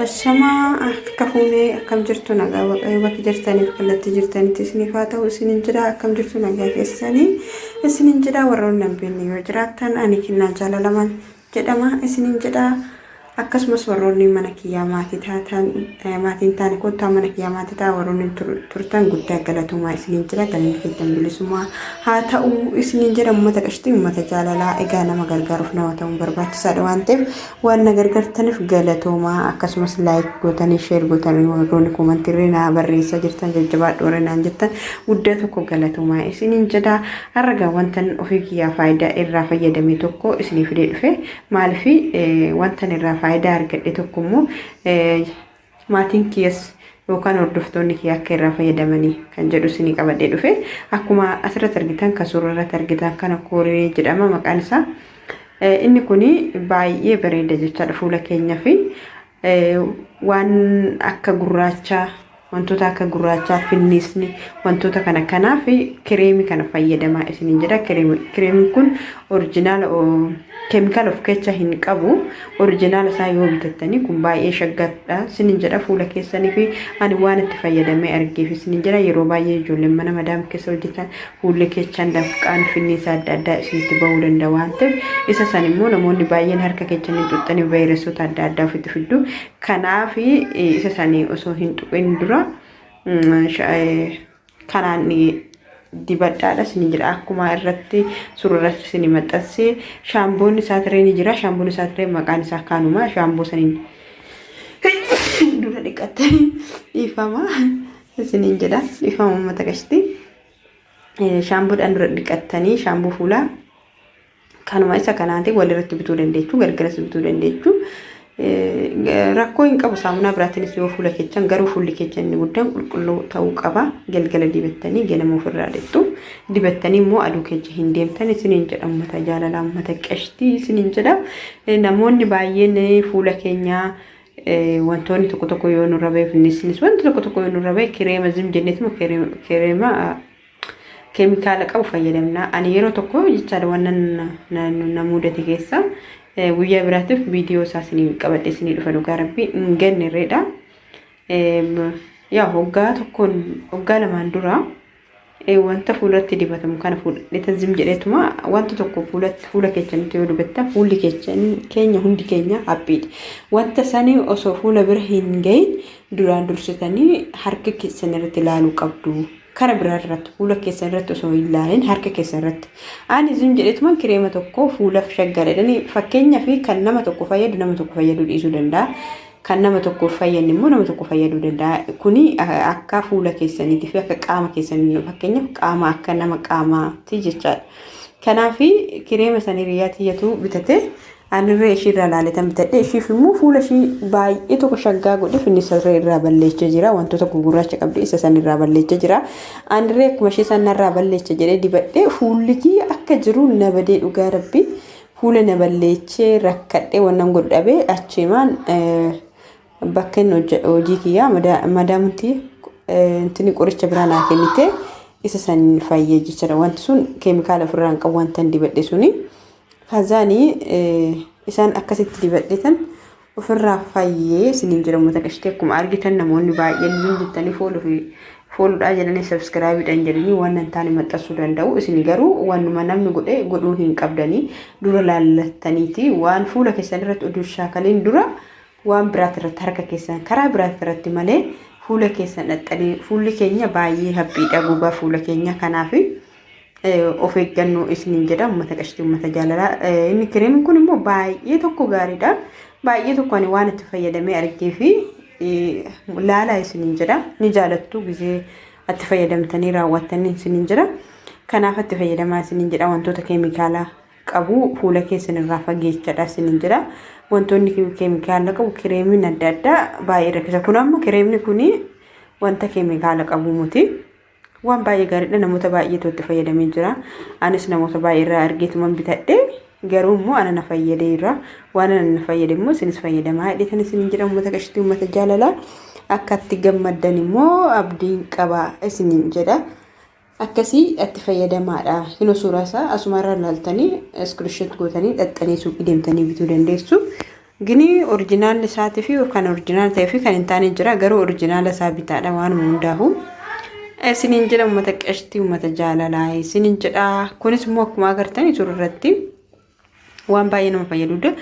Ashamaa akka fuunee akkam jirtu nagaa waaqayyo bakki jirtaniif kallattii jirtanitti isiniif haa ta'u isinin jedha akkam jirtu nagaa keessanii isinin jedha warroonni hin beekne yoo jiraattan ani Kinnaa Jaalalamaan jedhama isinin jedha akkasumas warroonni mana kiyyaa maatiin taane kottaa mana kiyyaa maatii ta'a warroonni turtan guddaa galatoomaa isinin jedha galanni keessan bilisummaa haa ta'u isinin jedha uummata qashtii uummata jaalalaa egaa nama gargaaruuf nama ta'uun barbaachisaadha waan ta'eef waan na gargaartaniif galatoomaa akkasumas laayik gootanii sheer gootanii warroonni koomantiirree naa barreessaa jirtan jajjabaadhu warreen naan jettan guddaa tokko galatoomaa isinin jedha har'a wantan ofii kiyyaa faayidaa irraa fayyadame tokko isinii fidee dhufe maaliif wantan irraa faayidaa argadhe tokko immoo maatiin kiyyaas yookaan hordoftoonni kiyyaa akka irraa fayyadamanii kan jedhu isinii qabadhee dhufe akkuma asirratti argitan kan suurarratti argitan kana kooree jedhama maqaan isaa inni kuni baay'ee bareeda jechaadha fuula keenyaa fi waan akka gurraachaa wantoota akka gurraachaa finnisni wantoota kana fi kireemii kana fayyadamaa isiniin jedha kireemiin kun oriijinaal chemical of keessa hin qabu oriijinaal isaa yoo bitattanii kun baay'ee shaggadha isiniin jedha fuula keessanii fi ani waan itti fayyadamee argeef isiniin jedha yeroo baay'ee ijoolleen mana madaam keessa hojjetan fuulli keessan dafqaan finnisa adda addaa isinitti bahuu danda'a waan ta'eef isa san immoo namoonni baay'een harka keessanii xuxxanii vaayireesota adda addaa ofitti fiddu kanaaf isa sanii osoo hin tuqin dura kanaan dibadhaadha isin jira akkuma irratti suurarratti isin maxxansee shaamboon isaa tiree ni jira shaamboon isaa tiree maqaan isaa kaanuma shaamboo saniin dura dhiqattanii dhiifama isin jedha dhiifama uummata qashtii shaamboodhaan dura dhiqattanii shaamboo fuulaa kanuma isa kanaati walirratti bituu dandeessu gargaras bituu dandeessu rakkoo hin qabu saamunaa biraatiinis yoo fuula keessan garuu fuulli keessan inni guddaan qulqulluu ta'uu qaba galgala dibattanii ganama ofirraa dhiqxu dibattanii immoo aduu keessa hin deemtan isiniin jedha uummata jaalalaa uummata qashtii isiniin jedha namoonni baay'een fuula keenyaa wantoonni tokko yoo nurra ba'e finnisnis wanti tokko yoo nurra ba'e kireema zim jenneetuma kireema keemikaala qabu fayyadamna ani yeroo tokko jechaadha waan namudate keessa guyyaa biraatiif viidiyoo isaa isinii qabadhe isinii dhufa dhugaa rabbii hin ganneerreedha yaa hoggaa lamaan dura wanta fuulatti dibatamu kana fuudhee zim jedheetuma wanta tokko fuula keessanitti yoo dibatta fuulli keenya hundi keenya haphiidha wanta sanii osoo fuula bira hin gahin duraan dursitanii harka keessan irratti ilaaluu qabdu kana biraa irratti fuula keessan irratti osoo ilaalin harka keessan irratti ani zim jedheetuma kireema tokko fuulaaf shaggaadhani fakkeenyaa fi kan nama tokko fayyadu dhiisuu danda'a kan nama tokko fayyadni immoo nama tokko fayyaduu danda'a kuni akka fuula keessaniitii fi akka qaama keessanii fakkeenyaaf qaama akka nama qaamaati jechaadha kanaaf kireema sanii riyaatiyyatu bitate anirree ishirraa laaletan bitadhe ishiif immoo fuula ishii baay'ee tokko shaggaa godhe finnisa irraa balleechaa jira wantoota gurraacha qabdi isa san irraa balleechaa jira anirree akkuma ishii san irraa balleechaa jedhee dibadhe fuulli kiyya akka jiru nabadee dhugaa rabbi fuula na balleechee rakkadhee wannan godhu dhabee achiimaan bakka inni hojii kiyyaa madaamutti intini qoricha biraa naa kennite isa san fayyee jechuudha wanti sun keemikaala ofirraa hin qabu wanta dibadhe suni Hazani isaan akkasitti dibadhetan ofirraa fayyee isiniin jedha uummata qashtii akkuma argitan namoonni baay'een jettanii fooluudhaa jedhanii sabskiraabiidhaan jedhanii waan hin taane maxxansuu danda'u isin garuu waanuma namni godhuu hin qabdanii dura laallattaniiti waan fuula keessan irratti oduu shaakaliin dura waan biraati irratti harka keessan karaa biraati irratti malee fuula keessan dhaxxanii fuulli keenya baay'ee haphiidha gogaa fuula keenya kanaafi of eeggannoo isiniin jedha uummata qashtii uummata jaalalaa inni kireemiin kun immoo baay'ee tokko gaariidha baay'ee tokko ani waan itti fayyadamee argee fi laalaa isiniin jedha ni jaalattu gisee itti fayyadamtanii raawwattanii isiniin jedha kanaaf itti fayyadamaa isiniin jedha wantoota keemikaala qabu fuula keessan irraa fageechadha isiniin jedha wantoonni keemikaala qabu kireemiin adda addaa baay'ee rakkisa kun amma kireemni kun wanta keemikaala qabu muti waan baay'ee gaariidha namoota baay'eetu itti fayyadamee jira anis namoota baay'ee irraa argeetuman bitadhe garuu immoo ana na fayyadeera waan ana na fayyade immoo isinis fayyadamaa hedheetan isiniin jedha uummata qashtii uummata jaalalaa akka itti gammaddan immoo abdiin qaba isiniin jedha akkasii itti fayyadamaadha hino suuraa isaa asumarraa laaltanii iskiriinshot gootanii dhaxxanii suuqii deemtanii bituu dandeessu Gini original isaati fi kan original ta'ee fi kan hin taane jira garuu original isaa bitaadha waan hundaahu. Isiniin jedha uummata qashtii uummata jaalalaa isiniin jedha kunis immoo akkuma agartanii surratti waan baay'ee nama fayyadudha.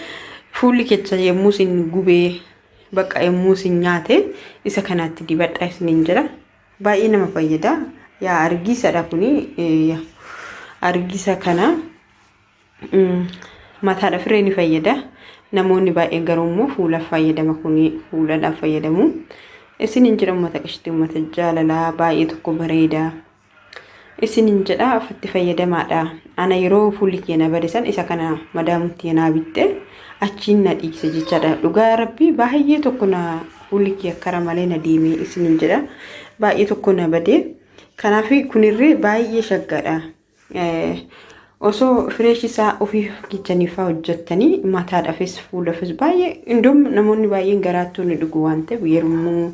Fuulli keessa yemmuu isin gubee bakka yemmuu isin nyaate isa kanatti dibadha isiniin jedha baay'ee nama fayyada. Yaa argiisadha kuni argiisa kana mataadha firee ni fayyada. Namoonni baay'een garuu immoo fuula fayyadama kuni fuuladhaaf fayyadamu. Isiniin jedha uummata qashtii uummata jaalalaa baay'ee tokko bareeda. Isiniin jedha ufatti fayyadamaadha. Ana yeroo fuulli keenya badisan isa kana madaamutti naa bitte achiin na dhiigse jechaadha. Dhugaa rabbii baay'ee tokko na fuulli kee akkara malee na diimee isiniin jedha baay'ee tokko na badee. Kanaaf kunirree baay'ee shaggadha. Osoo fresh isaa ofii kichaniif hojjettanii mataadhaafis fuulaafis baay'ee indum namoonni baay'een garaattuu ni dhugu waan ta'eef yeroo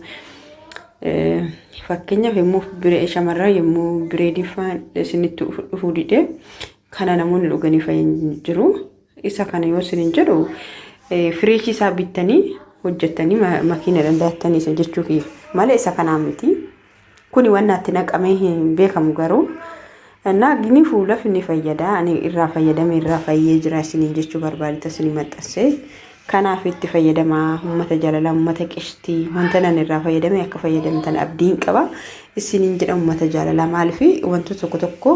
fakkeenyaaf yemmuu biree shamarraa yemmuu bireedifaan isinitti dhufuu dide kana namoonni dhuganii fayyadamu jiru. Isa kana yoo isiniin jedhu fresh isaa bittanii hojjettanii makiina dandaatanii isa jechuuf malee isa kanaa miti. Kuni waan natti naqamee hin beekamu garuu እና ግን fuula finni fayyada ani irraa fayyadame irraa fayyee jira isiniin jechuu barbaadita isinii maxxansee kanaaf itti fayyadama uummata jaalala uummata qishtii wanta nan irraa fayyadame akka fayyadamtan abdiin qaba isiniin jedha uummata jaalala maalifi wantoota tokko tokko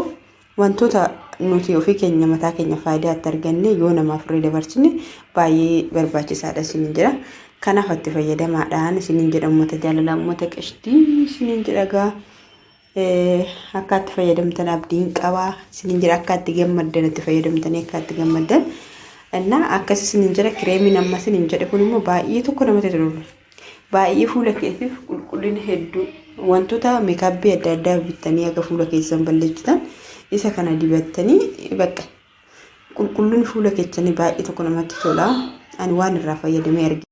wantoota nuti ofii keenya mataa keenya faayidaa itti arganne yoo namaaf irraa dabarsine baay'ee barbaachisaadha isiniin jedha kanaaf itti fayyadamaadhaan isiniin jedha uummata jaalala uummata qishtii isiniin jedha akka itti fayyadamtan abdiin qaba isiniin jedha akka itti gammaddan itti fayyadamtanii akka itti gammaddan እና akkasii isiniin jedha kireemiin amma isiniin jedhe kun immoo baay'ee tokko namatti tolu baay'ee fuula keessiif qulqullina hedduu wantoota meekaappii adda addaa bittanii akka fuula keessan balleessitan isa kana dibattanii bakka qulqullinni fuula keessanii baay'ee tokko namatti tola ani waan irraa fayyadamee arge